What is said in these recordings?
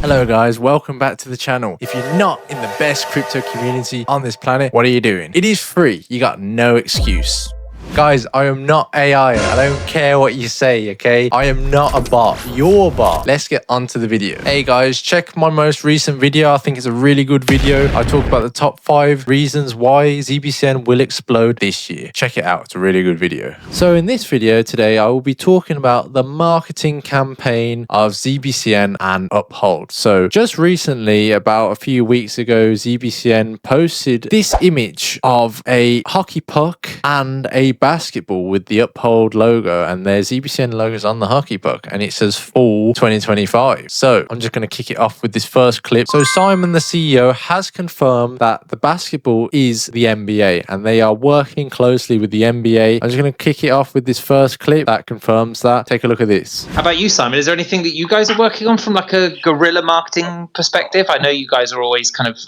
Hello guys, welcome back to the channel. If you're not in the best crypto community on this planet, what are you doing? It is free. You got no excuse. Guys, I am not AI. I don't care what you say, okay? I am not a bot. You're a bot. Let's get on to the video. Hey guys, check my most recent video. I think it's a really good video. I talk about the top 5 reasons why ZBCN will explode this year. Check it out. It's a really good video. So in this video today, I will be talking about the marketing campaign of ZBCN and Uphold. So just recently, about a few weeks ago, ZBCN posted this image of a hockey puck and a basketball with the Uphold logo, and their ZBCN logos on the hockey puck, and it says fall 2025. So I'm just going to kick it off with this first clip. So Simon, the CEO, has confirmed that the basketball is the NBA and they are working closely with the NBA. I'm just going to kick it off with this first clip that confirms that. Take a look at this. How about you, Simon? Is there anything that you guys are working on from like a guerrilla marketing perspective? I know you guys are always kind of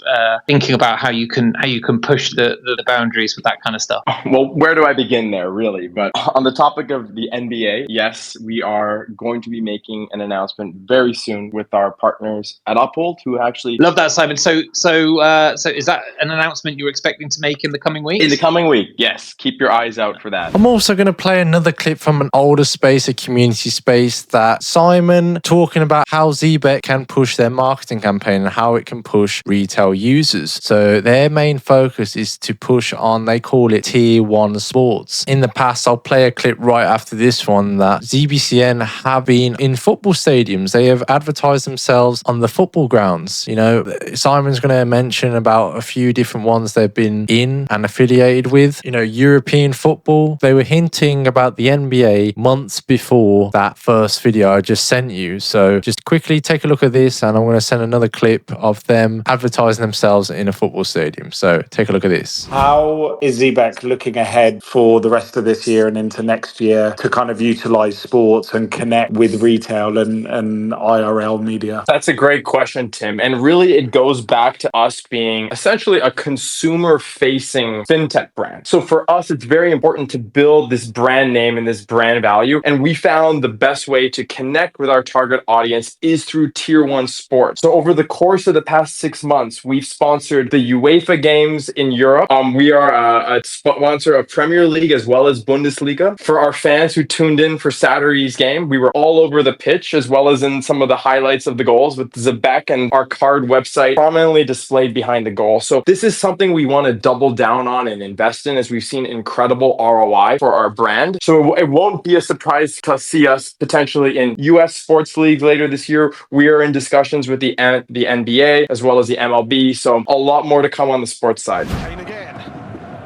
thinking about how you can push the boundaries with that kind of stuff. Well, where do I begin there, really? But on the topic of the NBA, yes, we are going to be making an announcement very soon with our partners at Uphold, who actually love that, Simon. So is that an announcement you're expecting to make in the coming weeks? In the coming week, yes. Keep your eyes out for that. I'm also going to play another clip from an older space, a community space, that Simon talking about how Zebec can push their marketing campaign and how it can push retail users. So their main focus is to push on, they call it tier 1 sports. In the past, I'll play a clip right after this one, that ZBCN have been in football stadiums. They have advertised themselves on the football grounds. You know, Simon's going to mention about a few different ones they've been in and affiliated with. You know, European football. They were hinting about the NBA months before that first video I just sent you. So just quickly take a look at this, and I'm going to send another clip of them advertising themselves in a football stadium. So take a look at this. How is Zebec looking ahead for the rest of this year and into next year to kind of utilize sports and connect with retail and IRL media? That's a great question, Tim. And really, it goes back to us being essentially a consumer-facing fintech brand. So for us, it's very important to build this brand name and this brand value. And we found the best way to connect with our target audience is through tier 1 sports. So over the course of the past 6 months, we've sponsored the UEFA games in Europe. We are a sponsor of Premier League as well as Bundesliga. For our fans who tuned in for Saturday's game, we were all over the pitch as well as in some of the highlights of the goals with Zebec and our card website prominently displayed behind the goal. So this is something we want to double down on and invest in, as we've seen incredible ROI for our brand. So it won't be a surprise to see us potentially in US sports leagues later this year. We are in discussions with the NBA as well as the MLB. So a lot more to come on the sports side. Kane again.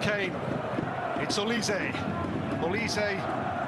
Kane. It's Olise,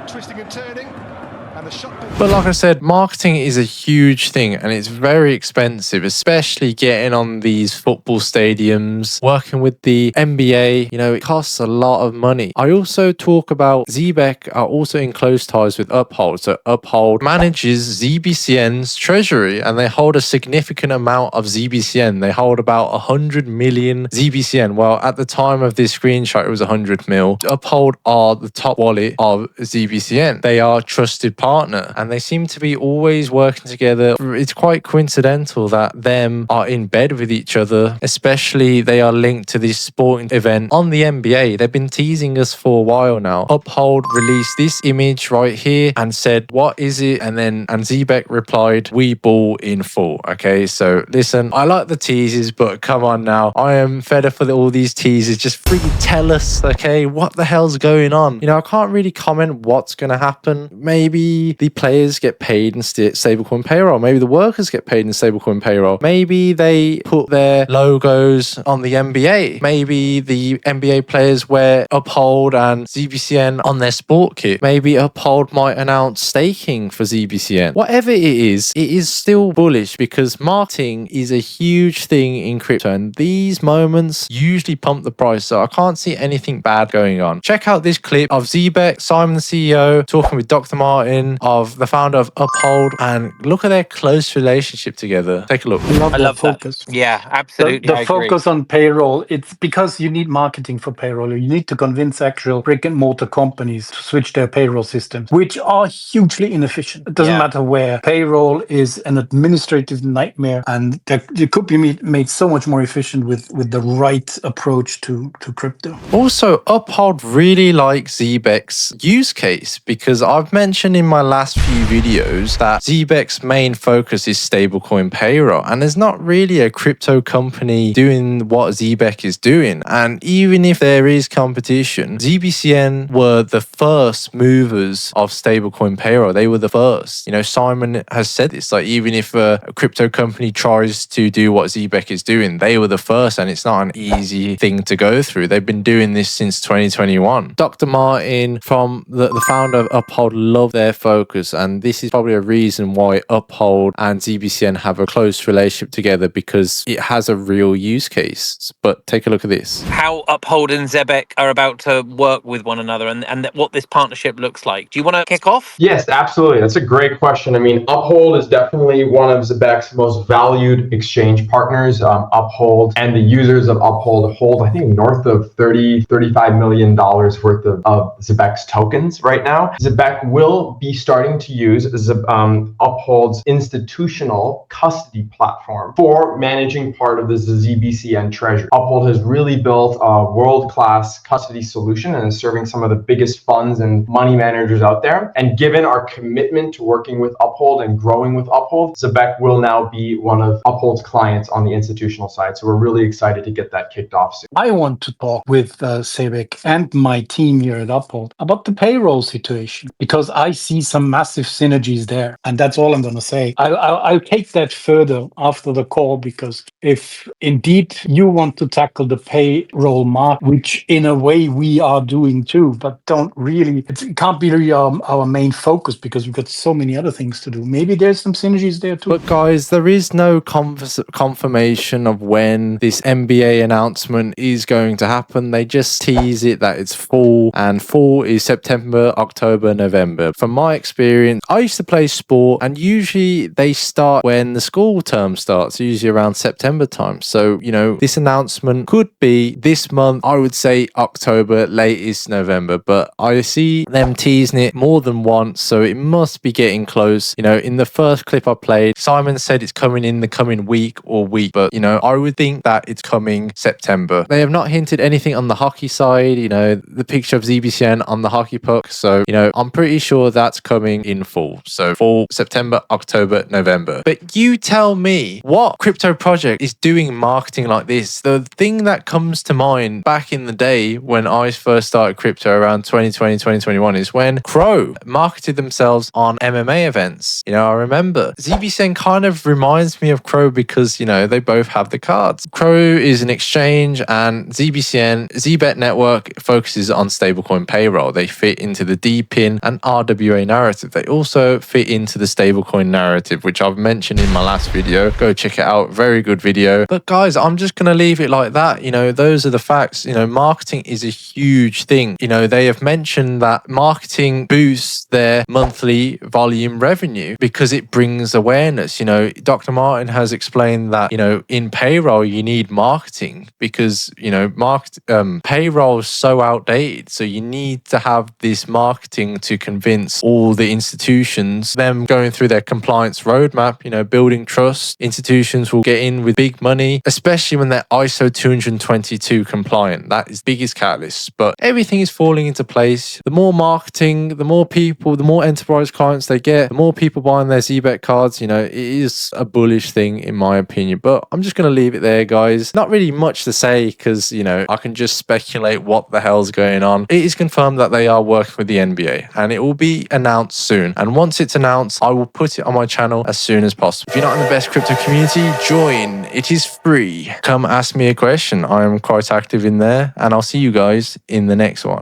twisting and turning, and the shot. But like I said, marketing is a huge thing and it's very expensive, especially getting on these football stadiums, working with the NBA. You know, it costs a lot of money. I also talk about Zebec are also in close ties with Uphold. So Uphold manages ZBCN's treasury and they hold a significant amount of ZBCN. They hold about 100 million ZBCN. Well, at the time of this screenshot, it was 100 mil. Uphold are the top wallet of ZBCN. They are a trusted partner and they seem to be always working together. It's quite coincidental that them are in bed with each other, especially they are linked to this sporting event on the NBA. They've been teasing us for a while now. Uphold released this image right here and said, what is it? And Zebec replied, we ball in full. Okay, so listen, I like the teases, but come on now. I am fed up with all these teases. Just freaking tell us, okay, what the hell's going on? You know, I can't really comment what's going to happen. Maybe the players get paid in stablecoin payroll. Maybe the workers get paid in stablecoin payroll. Maybe they put their logos on the NBA. Maybe the NBA players wear Uphold and ZBCN on their sport kit. Maybe Uphold might announce staking for ZBCN. Whatever it is still bullish because marketing is a huge thing in crypto and these moments usually pump the price. So I can't see anything bad going on. Check out this clip of Zebec, Simon the CEO, talking with Dr. Martin Martin, of the founder of Uphold, and look at their close relationship together. Take a look. I love that focus. Yeah, absolutely. The I agree. focus on payroll, it's because you need marketing for payroll. You need to convince actual brick and mortar companies to switch their payroll systems, which are hugely inefficient. It doesn't matter where. Payroll is an administrative nightmare, and it could be made so much more efficient with the right approach to crypto. Also, Uphold really likes Zebec's use case, because I've mentioned in my last few videos that Zebec's main focus is stablecoin payroll, and there's not really a crypto company doing what Zebec is doing. And even if there is competition, ZBCN were the first movers of stablecoin payroll. They were the first. You know, Simon has said this, like, even if a crypto company tries to do what Zebec is doing, they were the first, and it's not an easy thing to go through. They've been doing this since 2021. Dr. Martin, from the founder of Uphold, love their focus, and this is probably a reason why Uphold and ZBCN have a close relationship together, because it has a real use case. But take a look at this. How Uphold and Zebec are about to work with one another, and what this partnership looks like. Do you want to kick off? Yes, absolutely. That's a great question. I mean, Uphold is definitely one of Zebec's most valued exchange partners. Uphold and the users of Uphold hold, I think, north of $35 million worth of Zebec's tokens right now. Zebec will be starting to use Uphold's institutional custody platform for managing part of the ZBCN treasury. Uphold has really built a world-class custody solution and is serving some of the biggest funds and money managers out there. And given our commitment to working with Uphold and growing with Uphold, Zebec will now be one of Uphold's clients on the institutional side. So we're really excited to get that kicked off soon. I want to talk with Zebec and my team here at Uphold about the payroll situation, because I see some massive synergies there. And that's all I'm going to say. I'll take that further after the call, because if indeed you want to tackle the payroll market, which in a way we are doing too, but don't really, it can't be really our main focus, because we've got so many other things to do. Maybe there's some synergies there too. But guys, there is no confirmation of when this MBA announcement is going to happen. They just tease it that it's fall, and fall is September, October, November. From my experience, I used to play sport, and usually they start when the school term starts, usually around September time. So, you know, this announcement could be this month. I would say October, latest November, but I see them teasing it more than once, so it must be getting close. You know, in the first clip I played, Simon said it's coming in the coming week, but, you know, I would think that it's coming September. They have not hinted anything on the hockey side, you know, the picture of ZBCN on the hockey puck. So, you know, I'm pretty sure that's coming in fall. So fall, September, October, November. But you tell me, what crypto project is doing marketing like this? The thing that comes to mind back in the day when I first started crypto around 2020, 2021 is when Crow marketed themselves on MMA events. You know, I remember ZBCN kind of reminds me of Crow because, you know, they both have the cards. Crow is an exchange, and ZBCN, Zebec Network, focuses on stablecoin payroll. They fit into the DPIN and RWA narrative. They also fit into the stablecoin narrative, which I've mentioned in my last video. Go check it out. Very good video. But guys, I'm just going to leave it like that. You know, those are the facts. You know, marketing is a huge thing. You know, they have mentioned that marketing boosts their monthly volume revenue because it brings awareness. You know, Dr. Martin has explained that, you know, in payroll, you need marketing because, you know, payroll is so outdated. So you need to have this marketing to convince all the institutions, them going through their compliance roadmap, you know, building trust. Institutions will get in with big money, especially when they're ISO 222 compliant. That is the biggest catalyst. But everything is falling into place. The more marketing, the more people, the more enterprise clients they get, the more people buying their Zebec cards. You know, it is a bullish thing in my opinion. But I'm just going to leave it there, guys. Not really much to say because, you know, I can just speculate what the hell's going on. It is confirmed that they are working with the NBA and it will be announced soon. And once it's announced, I will put it on my channel as soon as possible. If you're not in the best crypto community, join. It is free. Come ask me a question. I am quite active in there, and I'll see you guys in the next one.